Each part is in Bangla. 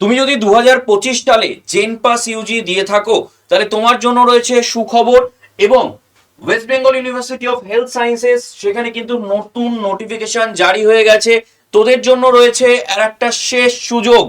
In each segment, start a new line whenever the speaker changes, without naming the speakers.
তুমি যদি 2025 সালে জেন পাস ইউজি দিয়ে থাকো তাহলে তোমার জন্য রয়েছে সুখবর, এবং West Bengal university of health sciences সেখানে কিন্তু নতুন নোটিফিকেশন জারি হয়ে গেছে। তোদের জন্য রয়েছে আর একটা শেষ সুযোগ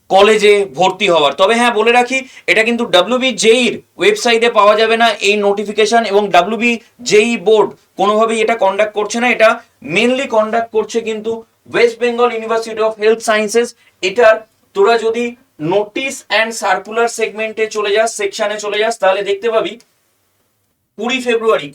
কলেজে ভর্তি হওয়ার। তবে হ্যাঁ বলে রাখি, এটা কিন্তু WBJEE ওয়েবসাইটে পাওয়া যাবে না এই নোটিফিকেশন, এবং WBJEE বোর্ড কোনোভাবেই এটা কন্ডাক্ট করছে না। এটা মেনলি কন্ডাক্ট করছে কিন্তু West Bengal university of health sciences. এটার তোরা যদি নোটিশ অ্যান্ড সার্কুলার সেগমেন্টে চলে যাস, সেকশনে চলে যাস, তাহলে দেখতে পাবি 20 ফেব্রুয়ারি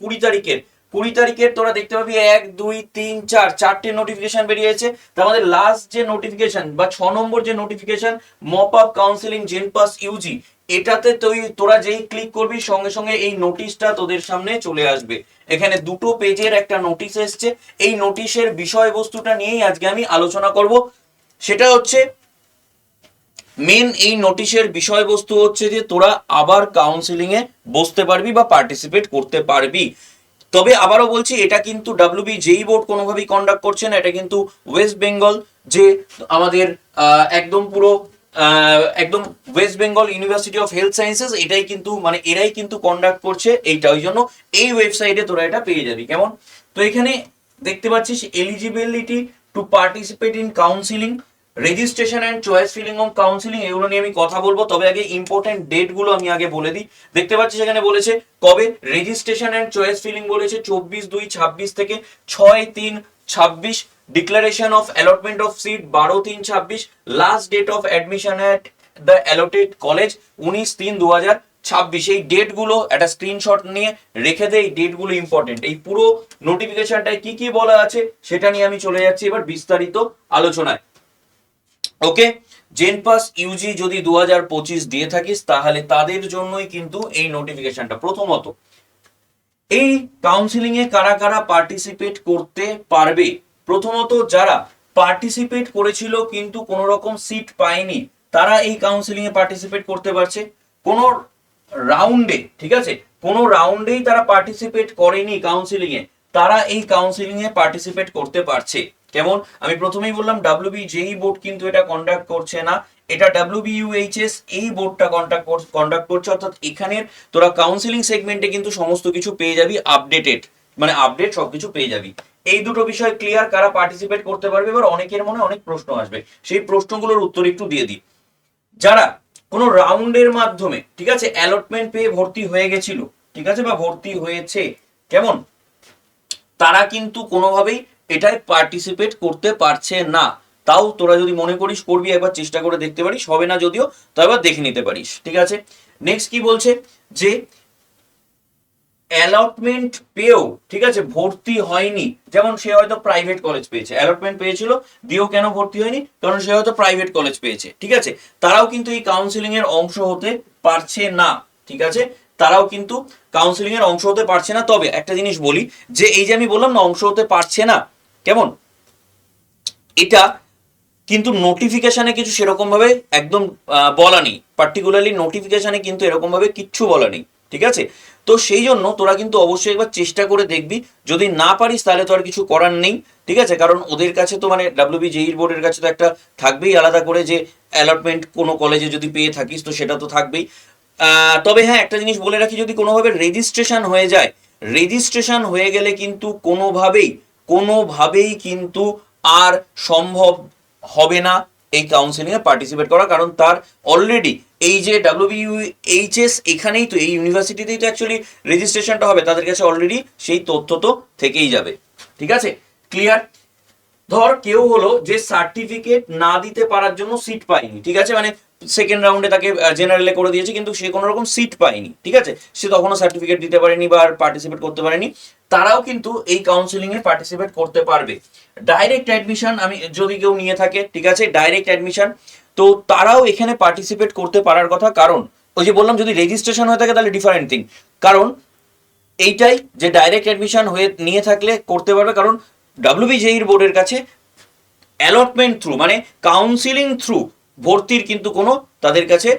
20 তারিখের তোরা দেখতে পাবি 1 2 3 4 চারটে নোটিফিকেশন বেরিয়েছে। তার মধ্যে লাস্ট যে নোটিফিকেশন বা 6 নম্বর যে নোটিফিকেশন মপ আপ কাউন্সিলিং জেন পাস ইউজি, এটাতে তোরা যেই ক্লিক করবি সঙ্গে সঙ্গে এই নোটিশটা তোদের সামনে চলে আসবে। এখানে দুটো পেজের একটা নোটিশ এসছে। এই নোটিশের বিষয়বস্তুটা নিয়েই আজকে আমি আলোচনা করব। সেটা হচ্ছে মেন এই নোটিশের বিষয়বস্তু হচ্ছে যে তোরা আবার কাউন্সিলিং এ বসতে পারবি বা পার্টিসিপেট করতে পারবি। তবে আবারও বলছি, এটা কিন্তু WBJEE বোর্ড কোনোভাবেই কন্ডাক্ট করছে না, এটা কিন্তু ওয়েস্ট বেঙ্গল যে আমাদের একদম পুরো একদম West Bengal university of health sciences এটাই কিন্তু মানে এরাই কিন্তু কন্ডাক্ট করছে এইটা। ওই জন্য এই ওয়েবসাইটে তোরা এটা পেয়ে যাবি। কেমন? তো এখানে দেখতে পাচ্ছিস eligibility to participate in counselling, registration and choice filling of counselling, এগুলো নিয়ে আমি কথা বলবো। তবে আগে ইম্পর্টেন্ট ডেট গুলো আমি আগে বলে দিই। দেখতে পাচ্ছি সেখানে বলেছে কবে রেজিস্ট্রেশন অ্যান্ড চয়েস ফিলিং বলেছে 24/2/26 থেকে 6/3/26, declaration of allotment of seat 12/3/26, last date of admission at the allotted college 19/3/2026। এই ডেট গুলো একটা স্ক্রিনশট নিয়ে রেখে দে, এই ডেট গুলো ইম্পর্টেন্ট। এই পুরো নোটিফিকেশনটায় কি কি বলা আছে সেটা নিয়ে আমি চলে যাচ্ছি এবার বিস্তারিত আলোচনায়। ওকে, জেন পাস ইউজি যদি 2025 দিয়ে থাকিস তাহলে তাদের জন্যই কিন্তু এই নোটিফিকেশনটা। প্রথমত এই কাউন্সিলিং এ কারা কারা পার্টিসিপেট করতে পারবে? প্রথমত যারা পার্টিসিপেট করেছিল কিন্তু কোনো রকম সিট পায়নি তারা এই কাউন্সিলিং এ পার্টিসিপেট করতে পারছে। কোন রাউন্ডে, ঠিক আছে, কোন রাউন্ডেই তারা পার্টিসিপেট করেনি কাউন্সিলিং এ, তারা এই কাউন্সিলিং এ পার্টিসিপেট করতে পারছে। কেমন? আমি প্রথমেই বললাম WBJEE বোর্ড কিন্তু এটা কন্ডাক্ট করছে না, এটা WBUHS এই বোর্ডটা কন্ডাক্ট করছে। অর্থাৎ এখানের তোরা কাউন্সিলিং সেগমেন্টে কিন্তু সমস্ত কিছু পেয়ে যাবি আপডেটেড, মানে আপডেট সবকিছু পেয়ে যাবি। এই দুটো বিষয় ক্লিয়ার কারা পার্টিসিপেট করতে পারবে। এবার অনেকের মনে অনেক প্রশ্ন আসবে, সেই প্রশ্নগুলোর উত্তর একটু দিয়ে দিই। যারা কোনো রাউন্ডের মাধ্যমে, ঠিক আছে, অ্যালটমেন্ট পেয়ে ভর্তি হয়ে গেছিল, ঠিক আছে, বা ভর্তি হয়েছে, কেমন, তারা কিন্তু কোনোভাবেই এটাই পার্টিসিপেট করতে পারছে না। তাও তোরা যদি মনে করিস করবি, একবার চেষ্টা করে দেখতে পারিস, হবে না যদিও, তো একবার দেখে নিতে পারিস, ঠিক আছে। নেক্সট কি বলছে যে অ্যালটমেন্ট পেয়েও, ঠিক আছে, ভর্তি হয়নি, যেমন সে হয়তো প্রাইভেট কলেজ পেয়েছে, অ্যালটমেন্ট পেয়েছিল দিয়েও কেন ভর্তি হয়নি, কারণ সে হয়তো প্রাইভেট কলেজ পেয়েছে, ঠিক আছে, তারাও কিন্তু এই কাউন্সিলিং এর অংশ হতে পারছে না, ঠিক আছে, তারাও কিন্তু কাউন্সিলিং এর অংশ হতে পারছে না। তবে একটা জিনিস বলি, যে এই যে আমি বললাম না অংশ হতে পারছে না, কেমন, এটা কিন্তু নোটিফিকেশনে কিছু সেরকম ভাবে একদম বলা নেই, পার্টিকুলারলি নোটিফিকেশনে কিন্তু এরকম ভাবে কিচ্ছু বলা নেই, ঠিক আছে। তো সেই জন্য তোরা কিন্তু অবশ্যই একবার চেষ্টা করে দেখবি, যদি না পারিস তাহলে তো আর কিছু করার নেই, ঠিক আছে, কারণ ওদের কাছে তো মানে WBJEE বোর্ডের কাছে তো একটা থাকবেই আলাদা করে যে অ্যালটমেন্ট কোনো কলেজে যদি পেয়ে থাকিস তো সেটা তো থাকবেই। তবে হ্যাঁ একটা জিনিস বলে রাখি, যদি কোনোভাবে রেজিস্ট্রেশন হয়ে যায়, রেজিস্ট্রেশন হয়ে গেলে কিন্তু কোনোভাবেই কিন্তু আর সম্ভব হবে না এই কাউন্সিলিং এ পার্টিসিপেট করা, কারণ তার অলরেডি এই যে WBUHS এখানেই তো, এই ইউনিভার্সিটিতেই তো অ্যাকচুয়ালি রেজিস্ট্রেশনটা হবে, তাদের কাছে অলরেডি সেই তথ্য তো থেকেই যাবে, ঠিক আছে, ক্লিয়ার। ধর কেউ হলো যে সার্টিফিকেট না দিতে পারার জন্য সিট পায়নি, ঠিক আছে, মানে সেকেন্ড রাউন্ডে তাকে জেনারেলে করে দিয়েছে কিন্তু সে কোনো রকম সিট পায়নি, ঠিক আছে, সে তখনও সার্টিফিকেট দিতে পারেনি বা পার্টিসিপেট করতে পারেনি, তারাও কিন্তু এই কাউন্সিলিং এ পার্টিসিপেট করতে পারবে। ডাইরেক্ট অ্যাডমিশন আমি যদি কেউ নিয়ে থাকে, ঠিক আছে, ডাইরেক্ট অ্যাডমিশন, তো তারাও এখানে পার্টিসিপেট করতে পারার কথা। কারণ ওই যে বললাম যদি রেজিস্ট্রেশন হয়ে থাকে তাহলে ডিফারেন্ট থিং, কারণ এইটাই যে ডাইরেক্ট অ্যাডমিশন হয়ে নিয়ে থাকলে করতে পারবে, কারণ WBJEE বোর্ডের কাছে অ্যালটমেন্ট থ্রু মানে কাউন্সিলিং থ্রু ভর্তির কিন্তু কোনো তাদের কাছে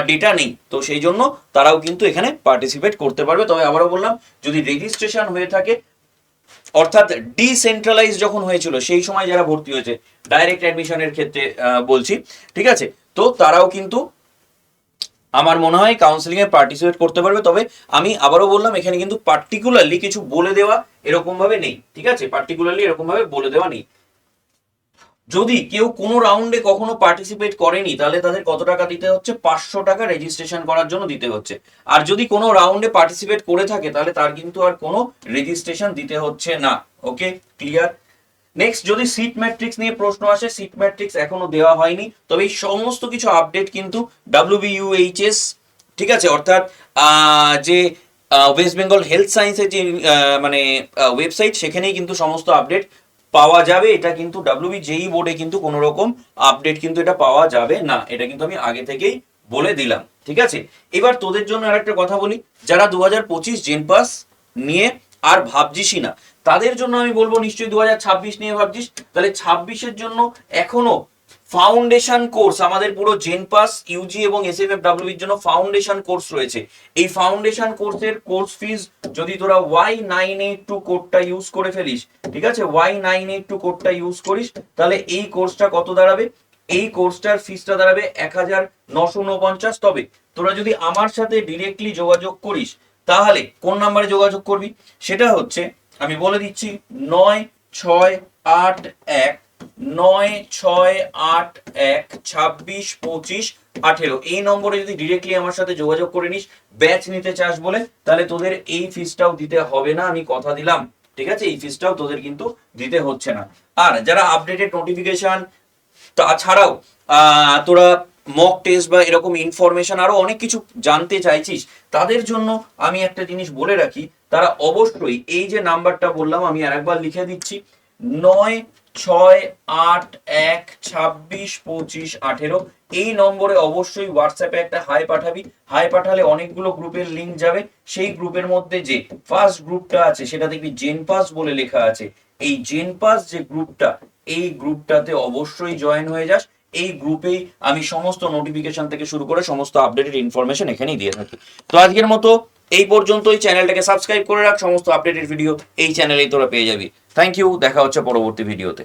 ডেটা নেই, তো সেই জন্য তারাও কিন্তু এখানে পার্টিসিপেট করতে পারবে। তবে আবারও বললাম, যদি রেজিস্ট্রেশন হয়ে থাকে অর্থাৎ ডিসেন্ট্রালাইজ যখন হয়েছিল সেই সময় যারা ভর্তি হয়েছে ডাইরেক্ট অ্যাডমিশনের ক্ষেত্রে বলছি, ঠিক আছে, তো তারাও কিন্তু আমার মনে হয় কাউন্সিলিং এ পার্টিসিপেট করতে পারবে। তবে আমি আবারও বললাম, এখানে কিন্তু পার্টিকুলারলি কিছু বলে দেওয়া এরকম ভাবে নেই, ঠিক আছে, পার্টিকুলারলি এরকম ভাবে বলে দেওয়া নেই। যদি কেউ কোনো রাউন্ডে কখনো পার্টিসিপেট করেনি তাহলে তাদের কত টাকা দিতে হচ্ছে, 500 টাকা রেজিস্ট্রেশন করার জন্য দিতে হচ্ছে। আর যদি কোনো রাউন্ডে পার্টিসিপেট করে থাকে তাহলে তার কিন্তু আর কোনো রেজিস্ট্রেশন দিতে হচ্ছে না। ওকে, ক্লিয়ার। নেক্সট, যদি সিট ম্যাট্রিক্স নিয়ে প্রশ্ন আসে, সিট ম্যাট্রিক্স এখনো দেওয়া হয়নি, তবে এই সমস্ত কিছু আপডেট কিন্তু WBUHS, ঠিক আছে, অর্থাৎ যে ওয়েস্ট বেঙ্গল হেলথ সায়েন্সের যে মানে ওয়েবসাইট, সেখানেই কিন্তু সমস্ত আপডেট পাওয়া যাবে। এটা কিন্তু WBJEE বোর্ডে কিন্তু কোনো রকম আপডেট কিন্তু এটা পাওয়া যাবে না, এটা কিন্তু আমি আগে থেকেই বলে দিলাম, ঠিক আছে। এবার তোদের জন্য আরেকটা কথা বলি, যারা 2025 জেনপাস নিয়ে আর ভাবছিসই না তাদের জন্য আমি বলবো, নিশ্চয়ই 2026 নিয়ে ভাবছিস, তাহলে 26-এর জন্য এখনো ফাউন্ডেশন কোর্স, আমাদের পুরো জেনপাস ইউজি এবং SMFWর জন্য ফাউন্ডেশন কোর্স রয়েছে। এই ফাউন্ডেশন কোর্সের কোর্স ফিজ যদি তোরা Y982 কোডটা ইউজ করে ফেলিস, ঠিক আছে, Y982 কোডটা ইউজ করিস, তাহলে এই কোর্সটা কত দাঁড়াবে, এই কোর্সটার ফিসটা দাঁড়াবে 1949। তবে তোরা যদি আমার সাথে ডিরেক্টলি যোগাযোগ করিস তাহলে কোন নাম্বারে যোগাযোগ করবি, সেটা হচ্ছে আমি বলে দিচ্ছি, 9681 এই নম্বরে যদি ডিরেক্টলি আমার সাথে যোগাযোগ করে নিস, ব্যাচ নিতে চাস বলে, তাহলে তোদের এই ফিসটাও দিতে হবে না, আমি কথা দিলাম, ঠিক আছে, এই ফিসটাও তোদের কিন্তু দিতে হচ্ছে না। আর যারা আপডেটেড নোটিফিকেশন, তাছাড়াও তোরা মক টেস্ট বা এরকম ইনফরমেশন আরো অনেক কিছু জানতে চাইছিস, তাদের জন্য আমি একটা জিনিস বলে রাখি, তারা অবশ্যই এই যে নাম্বারটা বললাম আমি আরেকবার লিখে দিচ্ছি, 9681262518, এই নম্বরে অবশ্যই হোয়াটসঅ্যাপে একটা হাই পাঠাবি। হাই পাঠালে অনেকগুলো গ্রুপের লিংক যাবে, সেই গ্রুপের মধ্যে যে ফার্স্ট গ্রুপটা আছে সেটা দেখবি জেনপাস বলে লেখা আছে। এই জেনপাস যে গ্রুপটা, এই গ্রুপটাতে অবশ্যই জয়েন হয়ে যাস। এই গ্রুপেই আমি সমস্ত নোটিফিকেশন থেকে শুরু করে সমস্ত আপডেটেড ইনফরমেশন এখানেই দিয়ে থাকি। তো আজকের মতো এই পর্যন্তই। চ্যানেলটাকে সাবস্ক্রাইব করে রাখ, সমস্ত আপডেটেড ভিডিও এই চ্যানেলেই তোরা পেয়ে যাবি। থ্যাংক ইউ, দেখা হচ্ছে পরবর্তী ভিডিওতে।